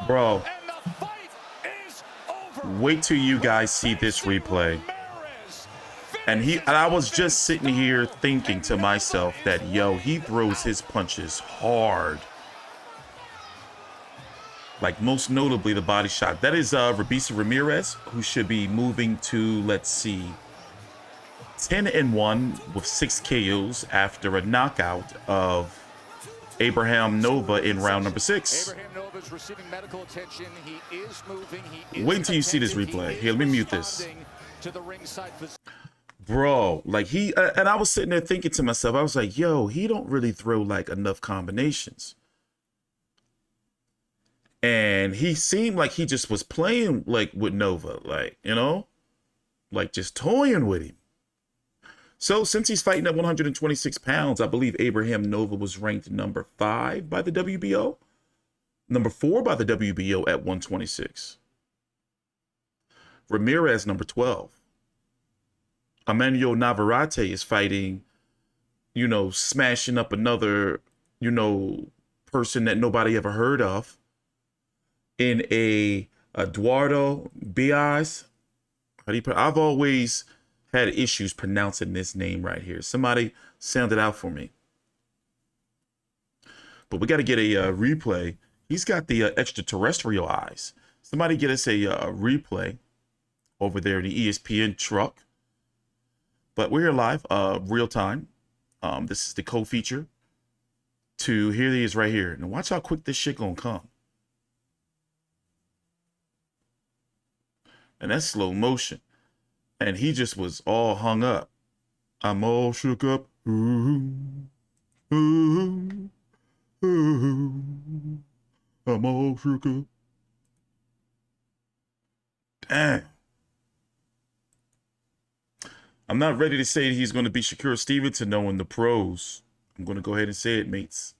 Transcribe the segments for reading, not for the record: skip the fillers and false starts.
Bro, wait till you guys see this replay. And I was just sitting here thinking to myself that, yo, he throws his punches hard. Like, most notably, the body shot. That is Robeisy Ramirez, who should be moving to, let's see, 10-1 with 6 KOs after a knockout of Abraham Nova in round number 6. Wait until you see this replay. Here, let me mute this. Bro, like and I was sitting there thinking to myself, I was like, yo, he don't really throw like enough combinations. And he seemed like he just was playing like with Nova, like, you know, like just toying with him. So since he's fighting at 126 pounds, I believe Abraham Nova was ranked number 5 by the WBO, number 4 by the WBO at 126. Ramirez, number 12. Emmanuel Navarrete is fighting, you know, smashing up another, you know, person that nobody ever heard of in a Eduardo Baez. I've always had issues pronouncing this name right here. Somebody sound it out for me. But we got to get a replay. He's got the extraterrestrial eyes. Somebody get us a replay over there in the ESPN truck. But we're here live, real time. This is the co-feature to here he is right here. Now watch how quick this shit gonna come. And that's slow motion. And he just was all hung up. I'm all shook up. Ooh, ooh, ooh. I'm all shook up. Damn. I'm not ready to say he's going to be Shakur Stevenson knowing the pros. I'm going to go ahead and say it, mates.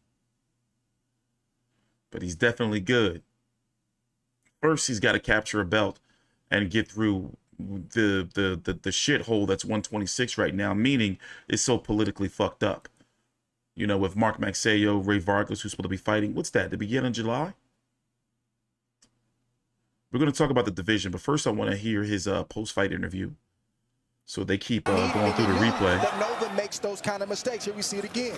But he's definitely good. First, he's got to capture a belt and get through the shithole that's 126 right now, meaning it's so politically fucked up. You know, with Mark Maxeyo, Ray Vargas, who's supposed to be fighting. What's that? The beginning of July? We're going to talk about the division, but first I want to hear his post-fight interview. So they keep going through the replay. That Nova makes those kind of mistakes. Here we see it again.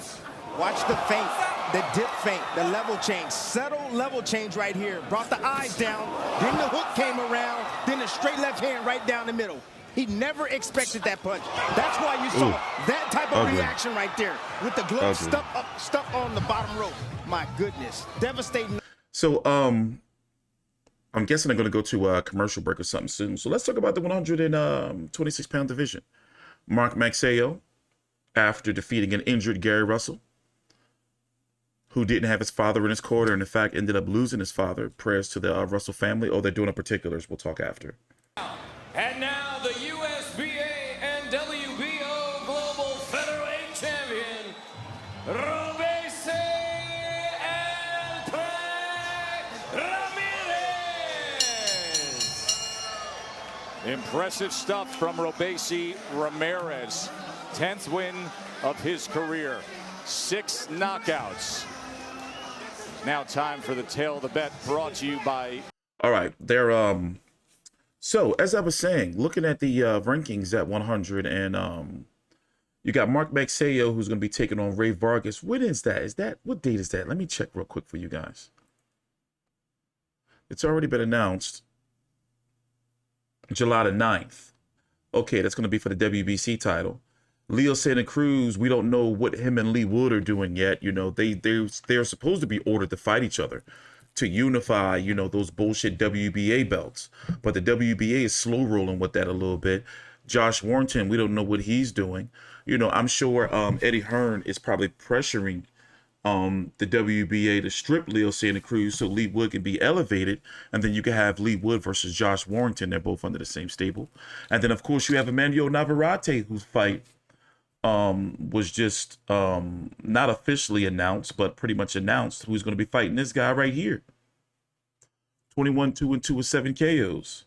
Watch the feint, the dip feint, the level change. Subtle level change right here. Brought the eyes down. Then the hook came around. Then the straight left hand right down the middle. He never expected that punch. That's why you saw that type of reaction right there. With the glove stuck on the bottom rope. My goodness. Devastating. So, I'm guessing they're going to go to a commercial break or something soon. So let's talk about the 126-pound division. Mark Maxeyo, after defeating an injured Gary Russell, who didn't have his father in his corner and, in fact, ended up losing his father. Prayers to the Russell family. Oh, they're doing a particulars. We'll talk after. And now the USBA and WBO Global Featherweight Champion, Robeisy and Ramirez. Impressive stuff from Robeisy Ramirez. 10th win of his career. 6 knockouts. Now time for the tail of the bet, brought to you by... All right, they're so as I was saying, looking at the rankings at 100, and you got Mark Maxeyo, who's going to be taking on Ray Vargas. When is that? What date is that? Let me check real quick for you guys. It's already been announced. July the 9th. Okay, that's going to be for the WBC title. Leo Santa Cruz, we don't know what him and Lee Wood are doing yet. You know, they're supposed to be ordered to fight each other to unify, you know, those bullshit WBA belts. But the WBA is slow rolling with that a little bit. Josh Warrington, we don't know what he's doing. You know, I'm sure Eddie Hearn is probably pressuring the WBA to strip Leo Santa Cruz so Lee Wood can be elevated, and then you can have Lee Wood versus Josh Warrington. They're both under the same stable. And then, of course, you have Emmanuel Navarrete, whose fight was just not officially announced, but pretty much announced, who's going to be fighting this guy right here. 21-2-2 with 7 KOs.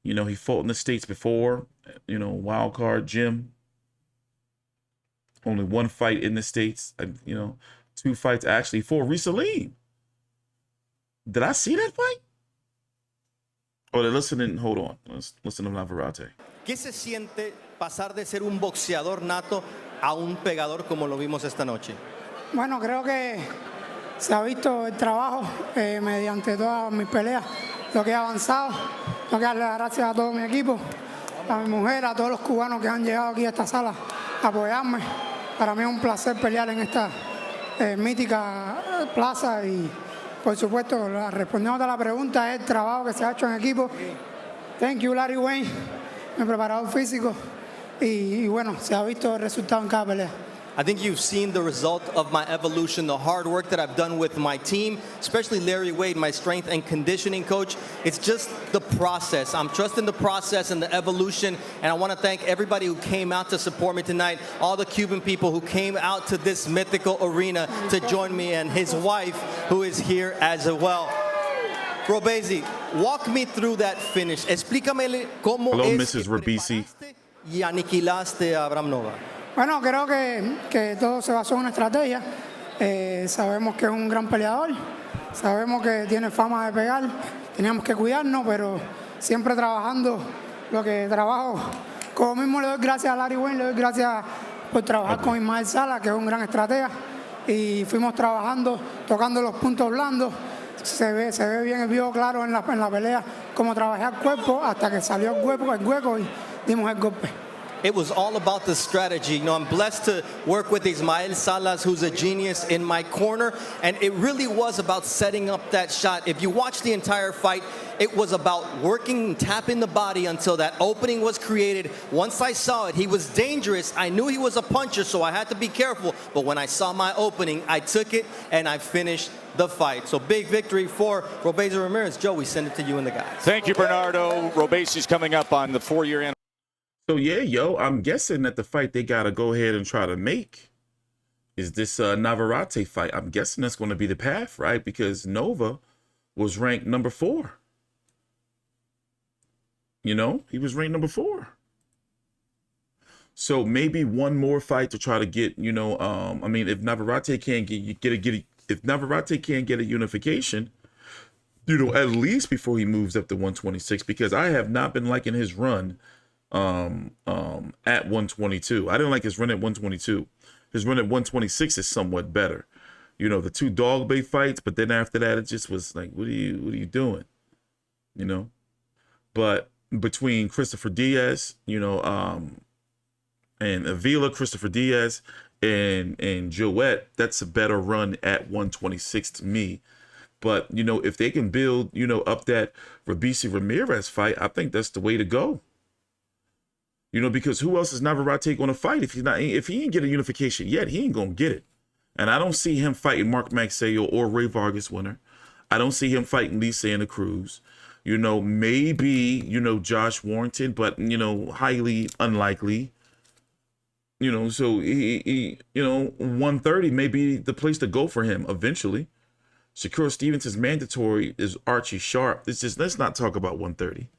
You know, he fought in the States before, you know, wild card Jim. Only 1 fight in the States, you know, 2 fights actually for Salim. Did I see that fight? Oh, they're listening. Hold on. Let's listen to Navarrete. ¿Qué se siente pasar de ser un boxeador nato a un pegador como lo vimos esta noche? Bueno, creo que se ha visto el trabajo mediante todas mis peleas, lo que he avanzado. Tengo que darle las gracias a todo mi equipo, a mi mujer, a todos los cubanos que han llegado aquí a esta sala a apoyarme. Para mí es un placer pelear en esta mítica plaza y, por supuesto, respondiendo a la pregunta, es el trabajo que se ha hecho en equipo. Thank you, Larry Wayne, mi preparador físico, y bueno, se ha visto el resultado en cada pelea. I think you've seen the result of my evolution, the hard work that I've done with my team, especially Larry Wade, my strength and conditioning coach. It's just the process. I'm trusting the process and the evolution, and I want to thank everybody who came out to support me tonight, all the Cuban people who came out to this mythical arena to join me, and his wife, who is here as well. Robeisy, walk me through that finish. Explícame cómo Hello, es Mrs. Robeisy. y aniquilaste a Abraham Nova. Bueno, creo que todo se basó en una estrategia. Sabemos que es un gran peleador, sabemos que tiene fama de pegar, teníamos que cuidarnos, pero siempre trabajando lo que trabajo. Como mismo le doy gracias a Larry Wayne, le doy gracias por trabajar con Ismael Sala, que es un gran estratega, y fuimos trabajando, tocando los puntos blandos. Se ve bien el video claro en la pelea, cómo trabajé al cuerpo hasta que salió el hueco y dimos el golpe. It was all about the strategy. You know, I'm blessed to work with Ismael Salas, who's a genius in my corner, and it really was about setting up that shot. If you watch the entire fight, it was about working and tapping the body until that opening was created. Once I saw it, he was dangerous. I knew he was a puncher, so I had to be careful. But when I saw my opening, I took it and I finished the fight. So big victory for Robeisy Ramirez. Joe, we send it to you and the guys. Thank you, Bernardo. Robeisy's coming up on the 4-year anniversary. So yeah, yo, I'm guessing that the fight they gotta go ahead and try to make is this Navarrete fight. I'm guessing that's going to be the path, right? Because Nova was ranked number 4. You know, he was ranked number 4. So maybe one more fight to try to get, you know, I mean, if Navarrete can't if Navarrete can't get a unification, you know, at least before he moves up to 126, because I have not been liking his run at 122. I didn't like his run at 122. His run at 126 is somewhat better. You know, the 2 dog bait fights, but then after that it just was like, what are you doing? You know? But between Christopher Diaz, you know, and Avila, Christopher Diaz, and Joette, that's a better run at 126 to me. But, you know, if they can build, you know, up that Robeisy Ramirez fight, I think that's the way to go. You know, because who else is Navarrete going to fight if he ain't get a unification yet? He ain't going to get it. And I don't see him fighting Mark Maxayo or Ray Vargas Winner. I don't see him fighting Lee Santa Cruz. You know, maybe, you know, Josh Warrington, but, you know, highly unlikely. You know, so he you know, 130 may be the place to go for him eventually. Shakur Stevenson's mandatory is Archie Sharp. Let's not talk about 130,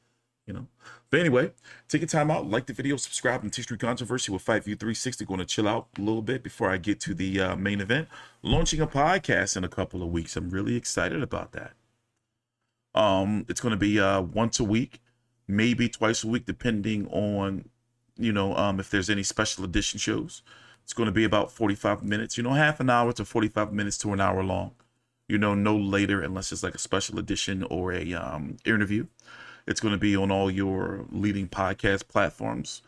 you know. But anyway, take your time out, like the video, subscribe, and T-Street Controversy with Fight View 360. Going to chill out a little bit before I get to the main event. Launching a podcast in a couple of weeks. I'm really excited about that. It's going to be once a week, maybe twice a week, depending on, you know, if there's any special edition shows. It's going to be about 45 minutes, you know, half an hour to 45 minutes to an hour long. You know, no later unless it's like a special edition or a interview. It's going to be on all your leading podcast platforms,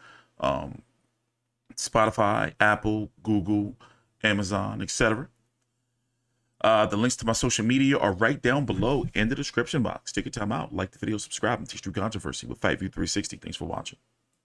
Spotify, Apple, Google, Amazon, etc. The links to my social media are right down below in the description box. Take your time out, like the video, subscribe, and T-Street Controversy with Fight View 360. Thanks for watching.